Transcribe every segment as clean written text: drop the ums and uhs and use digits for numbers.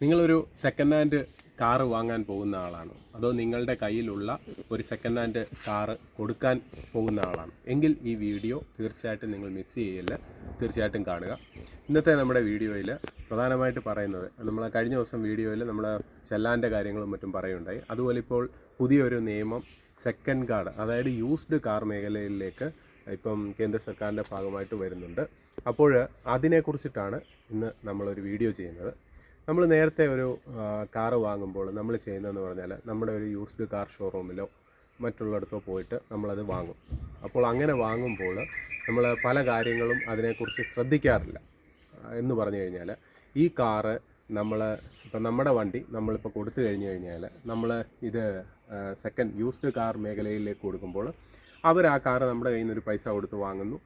നിങ്ങളൊരു second hand car വാങ്ങാൻ പോകുന്ന ആളാണ്, അതോ നിങ്ങളുടെ കയ്യിലുള്ള ഒരു സെക്കൻഡ് ഹാൻഡ് കാറ് കൊടുക്കാൻ പോകുന്ന ആളാണ് എങ്കിൽ ഈ വീഡിയോ തീർച്ചയായിട്ടും നിങ്ങൾ മിസ് ചെയ്യില്ല, തീർച്ചയായിട്ടും കാണുക. ഇന്നത്തെ നമ്മുടെ വീഡിയോയിൽ പ്രധാനമായിട്ട് പറയുന്നത്, നമ്മൾ കഴിഞ്ഞ ദിവസം വീഡിയോയിൽ നമ്മൾ ചെല്ലാൻ്റെ കാര്യങ്ങളും മറ്റും പറയുണ്ടായി. അതുപോലെ ഇപ്പോൾ പുതിയൊരു നിയമം സെക്കൻഡ് കാർ, അതായത് യൂസ്ഡ് കാർ മേഖലയിലേക്ക് ഇപ്പം കേന്ദ്ര സർക്കാരിൻ്റെ ഭാഗമായിട്ട് വരുന്നുണ്ട്. അപ്പോൾ അതിനെക്കുറിച്ചിട്ടാണ് ഇന്ന് നമ്മളൊരു വീഡിയോ ചെയ്യുന്നത്. നമ്മൾ നേരത്തെ ഒരു കാറ് വാങ്ങുമ്പോൾ നമ്മൾ ചെയ്യുന്നതെന്ന് പറഞ്ഞാൽ നമ്മുടെ ഒരു യൂസ്ഡ് കാർ ഷോറൂമിലോ മറ്റുള്ളിടത്തോ പോയിട്ട് നമ്മളത് വാങ്ങും. അപ്പോൾ അങ്ങനെ വാങ്ങുമ്പോൾ നമ്മൾ പല കാര്യങ്ങളും അതിനെക്കുറിച്ച് ശ്രദ്ധിക്കാറില്ല. എന്ന് പറഞ്ഞു കഴിഞ്ഞാൽ ഈ കാറ് ഇപ്പം നമ്മുടെ വണ്ടി നമ്മളിപ്പോൾ കൊടുത്തു കഴിഞ്ഞ് കഴിഞ്ഞാൽ നമ്മൾ ഇത് സെക്കൻഡ് യൂസ്ഡ് കാർ മേഖലയിലേക്ക് കൊടുക്കുമ്പോൾ അവർ ആ കാറ് നമ്മുടെ കയ്യിൽ നിന്നൊരു പൈസ കൊടുത്ത് വാങ്ങുന്നു.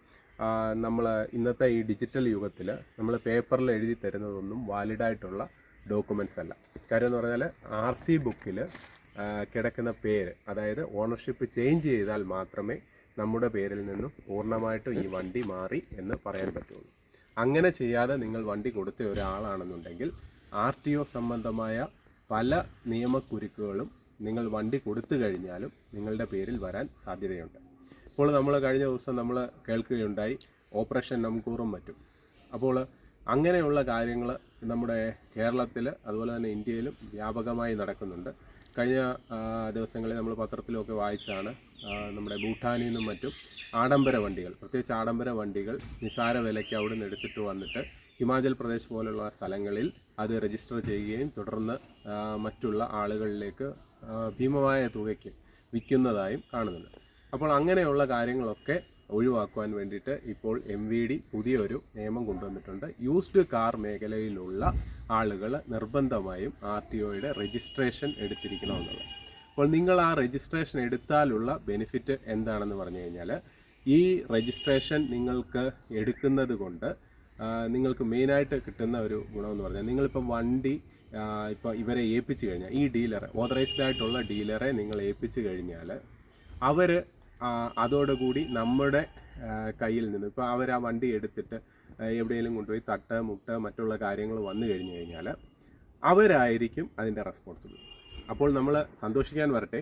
നമ്മൾ ഇന്നത്തെ ഈ ഡിജിറ്റൽ യുഗത്തിൽ നമ്മൾ പേപ്പറിൽ എഴുതി തരുന്നതൊന്നും വാലിഡായിട്ടുള്ള ഡോക്യുമെൻറ്റ്സ് അല്ല. കാര്യം എന്ന് പറഞ്ഞാൽ RC ബുക്കിൽ കിടക്കുന്ന പേര്, അതായത് ഓണർഷിപ്പ് ചേഞ്ച് ചെയ്താൽ മാത്രമേ നമ്മുടെ പേരിൽ നിന്നും പൂർണ്ണമായിട്ടും ഈ വണ്ടി മാറി എന്ന് പറയാൻ പറ്റുള്ളൂ. അങ്ങനെ ചെയ്യാതെ നിങ്ങൾ വണ്ടി കൊടുത്ത ഒരാളാണെന്നുണ്ടെങ്കിൽ RTO സംബന്ധമായ പല നിയമക്കുരുക്കുകളും നിങ്ങൾ വണ്ടി കൊടുത്തു കഴിഞ്ഞാലും നിങ്ങളുടെ പേരിൽ വരാൻ സാധ്യതയുണ്ട്. ഇപ്പോൾ നമ്മൾ കഴിഞ്ഞ ദിവസം നമ്മൾ കേൾക്കുകയുണ്ടായി ഓപ്പറേഷൻ നംകൂറും മറ്റും. അപ്പോൾ അങ്ങനെയുള്ള കാര്യങ്ങൾ നമ്മുടെ കേരളത്തിൽ അതുപോലെ തന്നെ ഇന്ത്യയിലും വ്യാപകമായി നടക്കുന്നുണ്ട്. കഴിഞ്ഞ ദിവസങ്ങളിൽ നമ്മൾ പത്രത്തിലൊക്കെ വായിച്ചാണ് നമ്മുടെ ഭൂട്ടാനിൽ നിന്നും മറ്റും ആഡംബര വണ്ടികൾ, പ്രത്യേകിച്ച് ആഡംബര വണ്ടികൾ നിസാര വിലയ്ക്ക് അവിടെ നിന്ന് എടുത്തിട്ട് വന്നിട്ട് ഹിമാചൽ പ്രദേശ് പോലുള്ള സ്ഥലങ്ങളിൽ അത് രജിസ്റ്റർ ചെയ്യുകയും തുടർന്ന് മറ്റുള്ള ആളുകളിലേക്ക് ഭീമമായ തുകയ്ക്ക് വിൽക്കുന്നതായും കാണുന്നുണ്ട്. അപ്പോൾ അങ്ങനെയുള്ള കാര്യങ്ങളൊക്കെ ഒഴിവാക്കുവാൻ വേണ്ടിയിട്ട് ഇപ്പോൾ MVD പുതിയൊരു നിയമം കൊണ്ടുവന്നിട്ടുണ്ട്. യൂസ്ഡ് കാർ മേഖലയിലുള്ള ആളുകൾ നിർബന്ധമായും RTOയുടെ രജിസ്ട്രേഷൻ എടുത്തിരിക്കണമെന്നുള്ളത്. അപ്പോൾ നിങ്ങൾ ആ രജിസ്ട്രേഷൻ എടുത്താലുള്ള ബെനിഫിറ്റ് എന്താണെന്ന് പറഞ്ഞു കഴിഞ്ഞാൽ, ഈ രജിസ്ട്രേഷൻ നിങ്ങൾക്ക് എടുക്കുന്നത് കൊണ്ട് നിങ്ങൾക്ക് മെയിനായിട്ട് കിട്ടുന്ന ഒരു ഗുണമെന്ന് പറഞ്ഞാൽ, നിങ്ങളിപ്പം വണ്ടി ഇപ്പോൾ ഇവരെ ഏൽപ്പിച്ച് കഴിഞ്ഞാൽ, ഈ ഡീലറെ, ഓതറൈസ്ഡ് ആയിട്ടുള്ള ഡീലറെ നിങ്ങൾ ഏൽപ്പിച്ച് കഴിഞ്ഞാൽ അവർ അതോടുകൂടി നമ്മുടെ കയ്യിൽ നിന്ന് ഇപ്പോൾ അവർ ആ വണ്ടി എടുത്തിട്ട് എവിടെയെങ്കിലും കൊണ്ടുപോയി തട്ട് മുട്ട് മറ്റുള്ള കാര്യങ്ങൾ വന്നു കഴിഞ്ഞു കഴിഞ്ഞാൽ അവരായിരിക്കും അതിൻ്റെ റെസ്പോൺസിബിൾ. അപ്പോൾ നമ്മൾ സന്തോഷിക്കാൻ വരട്ടെ.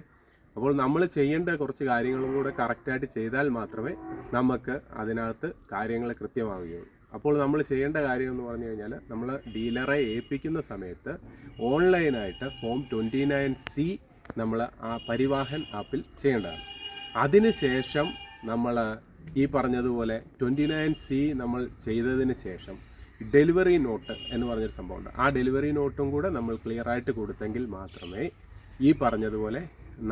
അപ്പോൾ നമ്മൾ ചെയ്യേണ്ട കുറച്ച് കാര്യങ്ങളും കൂടെ കറക്റ്റായിട്ട് ചെയ്താൽ മാത്രമേ നമുക്ക് അതിനകത്ത് കാര്യങ്ങൾ കൃത്യമാവുകയുള്ളൂ. അപ്പോൾ നമ്മൾ ചെയ്യേണ്ട കാര്യം എന്ന് പറഞ്ഞു കഴിഞ്ഞാൽ, നമ്മൾ ഡീലറെ ഏൽപ്പിക്കുന്ന സമയത്ത് ഓൺലൈനായിട്ട് ഫോം 29C നമ്മൾ ആ പരിവാഹൻ ആപ്പിൽ ചെയ്യേണ്ടതാണ്. അതിനുശേഷം നമ്മൾ ഈ പറഞ്ഞതുപോലെ 29C നമ്മൾ ചെയ്തതിന് ശേഷം ഡെലിവറി നോട്ട് എന്ന് പറഞ്ഞൊരു സംഭവമുണ്ട്. ആ ഡെലിവറി നോട്ടും കൂടെ നമ്മൾ ക്ലിയറായിട്ട് കൊടുത്തെങ്കിൽ മാത്രമേ ഈ പറഞ്ഞതുപോലെ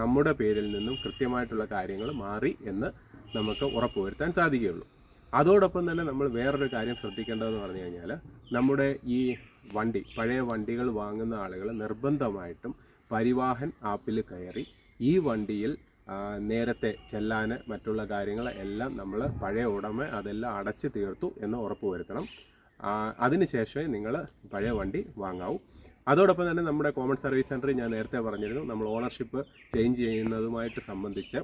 നമ്മുടെ പേരിൽ നിന്നും കൃത്യമായിട്ടുള്ള കാര്യങ്ങൾ മാറി എന്ന് നമുക്ക് ഉറപ്പുവരുത്താൻ സാധിക്കുകയുള്ളൂ. അതോടൊപ്പം തന്നെ നമ്മൾ വേറൊരു കാര്യം ശ്രദ്ധിക്കേണ്ടതെന്ന് പറഞ്ഞു കഴിഞ്ഞാൽ, നമ്മുടെ ഈ വണ്ടി, പഴയ വണ്ടികൾ വാങ്ങുന്ന ആളുകൾ നിർബന്ധമായിട്ടും പരിവാഹൻ ആപ്പിൽ കയറി ഈ വണ്ടിയിൽ നേരത്തെ ചെല്ലാൻ മറ്റുള്ള കാര്യങ്ങൾ എല്ലാം നമ്മൾ പഴയ ഉടമ അതെല്ലാം അടച്ചു തീർത്തു എന്ന് ഉറപ്പ് വരുത്തണം. അതിനുശേഷമേ നിങ്ങൾ പഴയ വണ്ടി വാങ്ങാവൂ. അതോടൊപ്പം തന്നെ നമ്മുടെ കോമൺ സർവീസ് സെൻറ്ററിൽ ഞാൻ നേരത്തെ പറഞ്ഞിരുന്നു, നമ്മൾ ഓണർഷിപ്പ് ചേഞ്ച് ചെയ്യുന്നതുമായിട്ട് സംബന്ധിച്ച്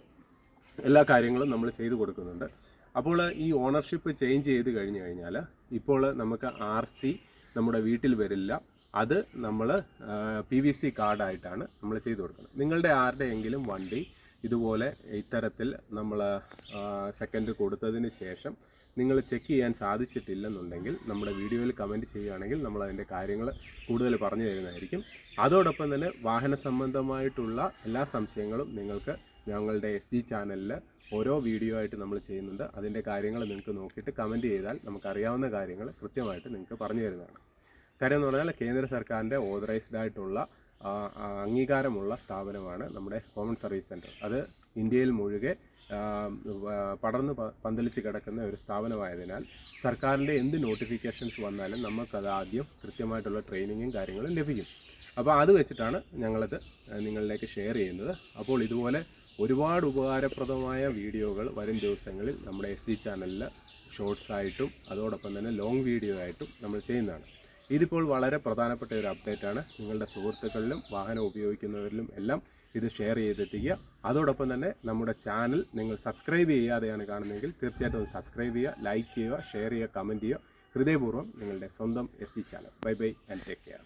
എല്ലാ കാര്യങ്ങളും നമ്മൾ ചെയ്തു കൊടുക്കുന്നുണ്ട്. അപ്പോൾ ഈ ഓണർഷിപ്പ് ചേഞ്ച് ചെയ്ത് കഴിഞ്ഞ് കഴിഞ്ഞാൽ ഇപ്പോൾ നമുക്ക് RC നമ്മുടെ വീട്ടിൽ വരില്ല. അത് നമ്മൾ PVC കാർഡായിട്ടാണ് നമ്മൾ ചെയ്തു കൊടുക്കുന്നത്. നിങ്ങളുടെ ആരുടെയെങ്കിലും വണ്ടി ഇതുപോലെ ഇത്തരത്തിൽ നമ്മൾ സെക്കൻഡ് കൊടുത്തതിന് ശേഷം നിങ്ങൾ ചെക്ക് ചെയ്യാൻ സാധിച്ചിട്ടില്ലെന്നുണ്ടെങ്കിൽ നമ്മുടെ വീഡിയോയിൽ കമൻറ്റ് ചെയ്യുകയാണെങ്കിൽ നമ്മൾ അതിൻ്റെ കാര്യങ്ങൾ കൂടുതൽ പറഞ്ഞു തരുന്നതായിരിക്കും. അതോടൊപ്പം തന്നെ വാഹന സംബന്ധമായിട്ടുള്ള എല്ലാ സംശയങ്ങളും നിങ്ങൾക്ക് ഞങ്ങളുടെ SG ചാനലിൽ ഓരോ വീഡിയോ ആയിട്ട് നമ്മൾ ചെയ്യുന്നുണ്ട്. അതിൻ്റെ കാര്യങ്ങൾ നിങ്ങൾക്ക് നോക്കിയിട്ട് കമൻറ്റ് ചെയ്താൽ നമുക്കറിയാവുന്ന കാര്യങ്ങൾ കൃത്യമായിട്ട് നിങ്ങൾക്ക് പറഞ്ഞു തരുന്നതാണ്. കാര്യം എന്ന് പറഞ്ഞാൽ കേന്ദ്ര സർക്കാരിൻ്റെ ഓതറൈസ്ഡ് ആയിട്ടുള്ള അംഗീകാരമുള്ള സ്ഥാപനമാണ് നമ്മുടെ കോമൺ സർവീസ് സെൻറ്റർ. അത് ഇന്ത്യയിൽ മുഴുവൻ പടർന്ന് പന്തലിച്ച് കിടക്കുന്ന ഒരു സ്ഥാപനമായതിനാൽ സർക്കാരിൻ്റെ എന്ത് നോട്ടിഫിക്കേഷൻസ് വന്നാലും നമുക്കത് ആദ്യം കൃത്യമായിട്ടുള്ള ട്രെയിനിങ്ങും കാര്യങ്ങളും ലഭിക്കും. അപ്പോൾ അത് വെച്ചിട്ടാണ് ഞങ്ങളത് നിങ്ങളിലേക്ക് ഷെയർ ചെയ്യുന്നത്. അപ്പോൾ ഇതുപോലെ ഒരുപാട് ഉപകാരപ്രദമായ വീഡിയോകൾ വരും ദിവസങ്ങളിൽ നമ്മുടെ SG ചാനലിൽ ഷോർട്സ് ആയിട്ടും അതോടൊപ്പം തന്നെ ലോങ് വീഡിയോ ആയിട്ടും നമ്മൾ ചെയ്യുന്നതാണ്. ഇതിപ്പോൾ വളരെ പ്രധാനപ്പെട്ട ഒരു അപ്ഡേറ്റാണ്. നിങ്ങളുടെ സുഹൃത്തുക്കളിലും വാഹനം ഉപയോഗിക്കുന്നവരിലും എല്ലാം ഇത് ഷെയർ ചെയ്തെത്തിക്കുക. അതോടൊപ്പം തന്നെ നമ്മുടെ ചാനൽ നിങ്ങൾ സബ്സ്ക്രൈബ് ചെയ്യാതെയാണ് കാണുന്നതെങ്കിൽ തീർച്ചയായിട്ടും സബ്സ്ക്രൈബ് ചെയ്യുക, ലൈക്ക് ചെയ്യുക, ഷെയർ ചെയ്യുക, കമൻറ്റ് ചെയ്യുക. ഹൃദയപൂർവ്വം നിങ്ങളുടെ സ്വന്തം SG channel. Bye bye and take care.